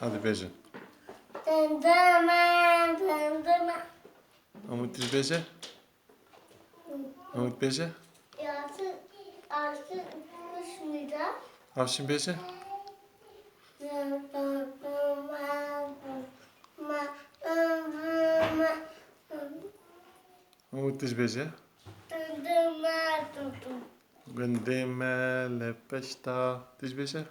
Hadi bece. Dondurma. Umut diz bece. Umut bece. Artık kuş muydu? Avşin bece. Umut diz bece. Gındeme lepeşta diz bece.